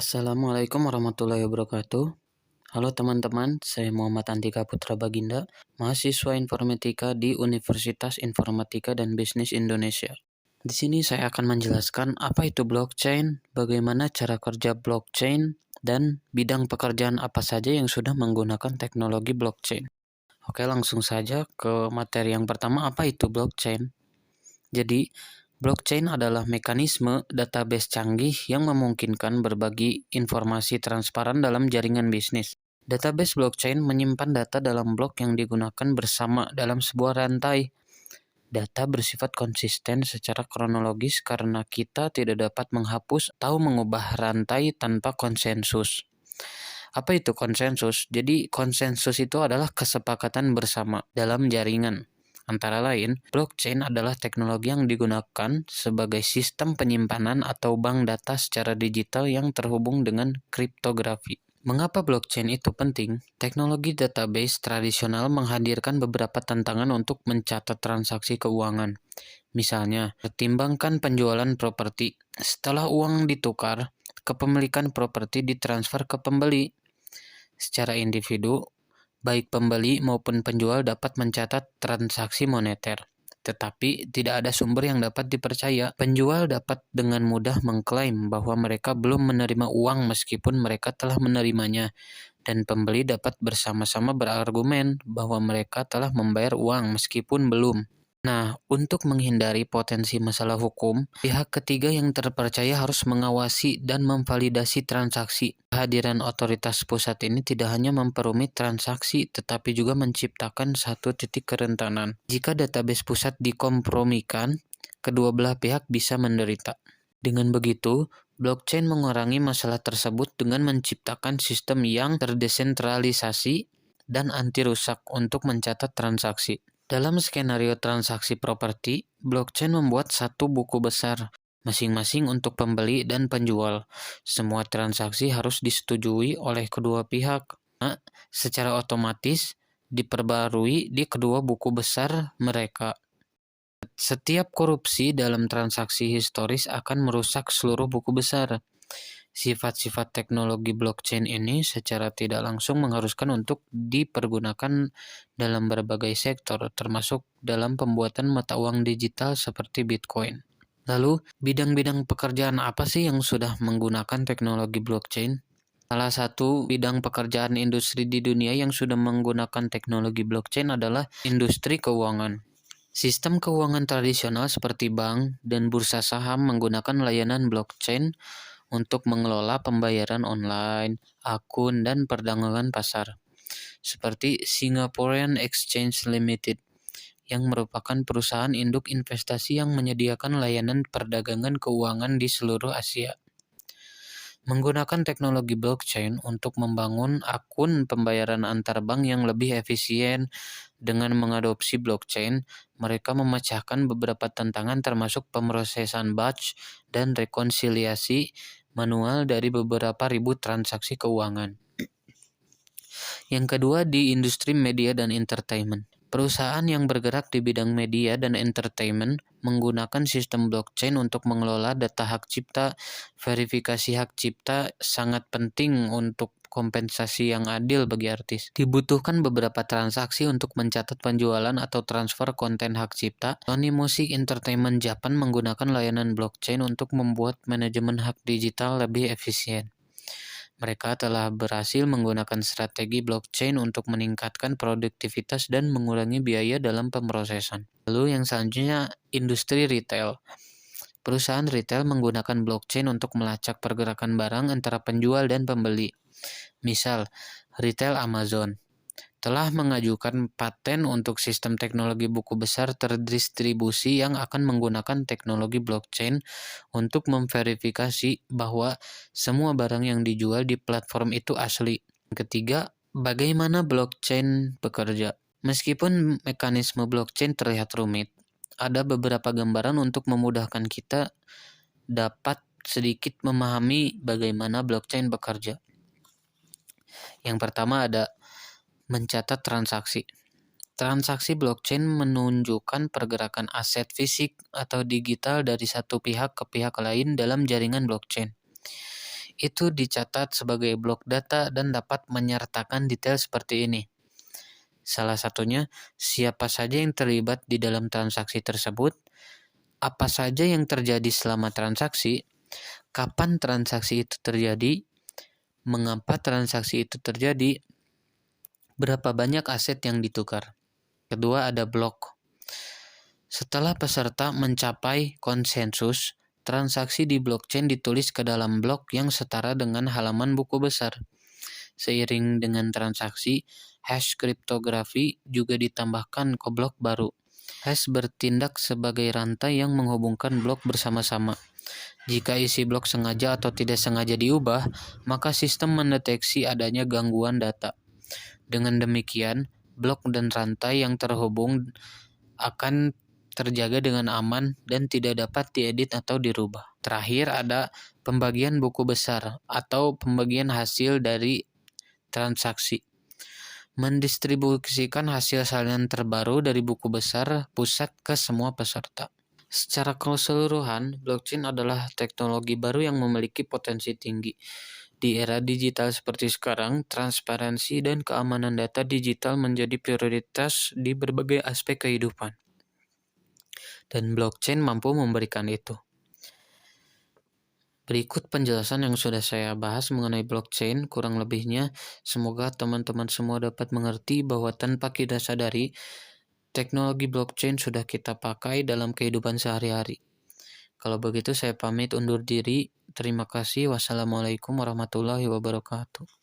Assalamualaikum warahmatullahi wabarakatuh. Halo teman-teman, saya Muhammad Andika Putra Baginda, mahasiswa informatika di Universitas Informatika dan Bisnis Indonesia. Di sini saya akan menjelaskan apa itu blockchain, bagaimana cara kerja blockchain, dan bidang pekerjaan apa saja yang sudah menggunakan teknologi blockchain. Oke, langsung saja ke materi yang pertama, apa itu blockchain. Jadi, blockchain adalah mekanisme database canggih yang memungkinkan berbagi informasi transparan dalam jaringan bisnis. Database blockchain menyimpan data dalam blok yang digunakan bersama dalam sebuah rantai. Data bersifat konsisten secara kronologis karena kita tidak dapat menghapus atau mengubah rantai tanpa konsensus. Apa itu konsensus? Jadi konsensus itu adalah kesepakatan bersama dalam jaringan. Antara lain, blockchain adalah teknologi yang digunakan sebagai sistem penyimpanan atau bank data secara digital yang terhubung dengan kriptografi. Mengapa blockchain itu penting? Teknologi database tradisional menghadirkan beberapa tantangan untuk mencatat transaksi keuangan. Misalnya, pertimbangkan penjualan properti. Setelah uang ditukar, kepemilikan properti ditransfer ke pembeli. Secara individu, baik pembeli maupun penjual dapat mencatat transaksi moneter, tetapi tidak ada sumber yang dapat dipercaya. Penjual dapat dengan mudah mengklaim bahwa mereka belum menerima uang meskipun mereka telah menerimanya, dan pembeli dapat bersama-sama berargumen bahwa mereka telah membayar uang meskipun belum. Nah, untuk menghindari potensi masalah hukum, pihak ketiga yang terpercaya harus mengawasi dan memvalidasi transaksi. Kehadiran otoritas pusat ini tidak hanya memperumit transaksi, tetapi juga menciptakan satu titik kerentanan. Jika database pusat dikompromikan, kedua belah pihak bisa menderita. Dengan begitu, blockchain mengurangi masalah tersebut dengan menciptakan sistem yang terdesentralisasi dan anti rusak untuk mencatat transaksi. Dalam skenario transaksi properti, blockchain membuat satu buku besar, masing-masing untuk pembeli dan penjual. Semua transaksi harus disetujui oleh kedua pihak. Secara otomatis diperbarui di kedua buku besar mereka. Setiap korupsi dalam transaksi historis akan merusak seluruh buku besar. Sifat-sifat teknologi blockchain ini secara tidak langsung mengharuskan untuk dipergunakan dalam berbagai sektor, termasuk dalam pembuatan mata uang digital seperti Bitcoin. Lalu, bidang-bidang pekerjaan apa sih yang sudah menggunakan teknologi blockchain? Salah satu bidang pekerjaan industri di dunia yang sudah menggunakan teknologi blockchain adalah industri keuangan. Sistem keuangan tradisional seperti bank dan bursa saham menggunakan layanan blockchain untuk mengelola pembayaran online, akun, dan perdagangan pasar, seperti Singaporean Exchange Limited, yang merupakan perusahaan induk investasi yang menyediakan layanan perdagangan keuangan di seluruh Asia. Menggunakan teknologi blockchain untuk membangun akun pembayaran antar bank yang lebih efisien. Dengan mengadopsi blockchain, mereka memecahkan beberapa tantangan termasuk pemrosesan batch dan rekonsiliasi manual dari beberapa ribu transaksi keuangan. Yang kedua, di industri media dan entertainment. Perusahaan yang bergerak di bidang media dan entertainment menggunakan sistem blockchain untuk mengelola data hak cipta. Verifikasi hak cipta sangat penting untuk kompensasi yang adil bagi artis. Dibutuhkan beberapa transaksi untuk mencatat penjualan atau transfer konten hak cipta. Sony Music Entertainment Japan menggunakan layanan blockchain untuk membuat manajemen hak digital lebih efisien. Mereka telah berhasil menggunakan strategi blockchain untuk meningkatkan produktivitas dan mengurangi biaya dalam pemrosesan. Lalu yang selanjutnya, industri retail. Perusahaan retail menggunakan blockchain untuk melacak pergerakan barang antara penjual dan pembeli. Misal, retail Amazon telah mengajukan paten untuk sistem teknologi buku besar terdistribusi yang akan menggunakan teknologi blockchain untuk memverifikasi bahwa semua barang yang dijual di platform itu asli. Ketiga, bagaimana blockchain bekerja? Meskipun mekanisme blockchain terlihat rumit, ada beberapa gambaran untuk memudahkan kita dapat sedikit memahami bagaimana blockchain bekerja. Yang pertama ada mencatat transaksi. Transaksi blockchain menunjukkan pergerakan aset fisik atau digital dari satu pihak ke pihak lain dalam jaringan blockchain. itu dicatat sebagai blok data dan dapat menyertakan detail seperti ini. Salah satunya, siapa saja yang terlibat di dalam transaksi tersebut, apa saja yang terjadi selama transaksi, kapan transaksi itu terjadi, mengapa transaksi itu terjadi, berapa banyak aset yang ditukar. Kedua, ada blok. Setelah peserta mencapai konsensus, transaksi di blockchain ditulis ke dalam blok yang setara dengan halaman buku besar. Seiring dengan transaksi, hash kriptografi juga ditambahkan ke blok baru. Hash bertindak sebagai rantai yang menghubungkan blok bersama-sama. Jika isi blok sengaja atau tidak sengaja diubah, maka sistem mendeteksi adanya gangguan data. Dengan demikian, blok dan rantai yang terhubung akan terjaga dengan aman dan tidak dapat diedit atau dirubah. Terakhir ada pembagian buku besar atau pembagian hasil dari transaksi. Mendistribusikan hasil salinan terbaru dari buku besar pusat ke semua peserta. Secara keseluruhan, blockchain adalah teknologi baru yang memiliki potensi tinggi. Di era digital seperti sekarang, transparansi dan keamanan data digital menjadi prioritas di berbagai aspek kehidupan. Dan blockchain mampu memberikan itu. Berikut penjelasan yang sudah saya bahas mengenai blockchain, kurang lebihnya semoga teman-teman semua dapat mengerti bahwa tanpa kita sadari, teknologi blockchain sudah kita pakai dalam kehidupan sehari-hari. Kalau begitu saya pamit undur diri. Terima kasih. Wassalamualaikum warahmatullahi wabarakatuh.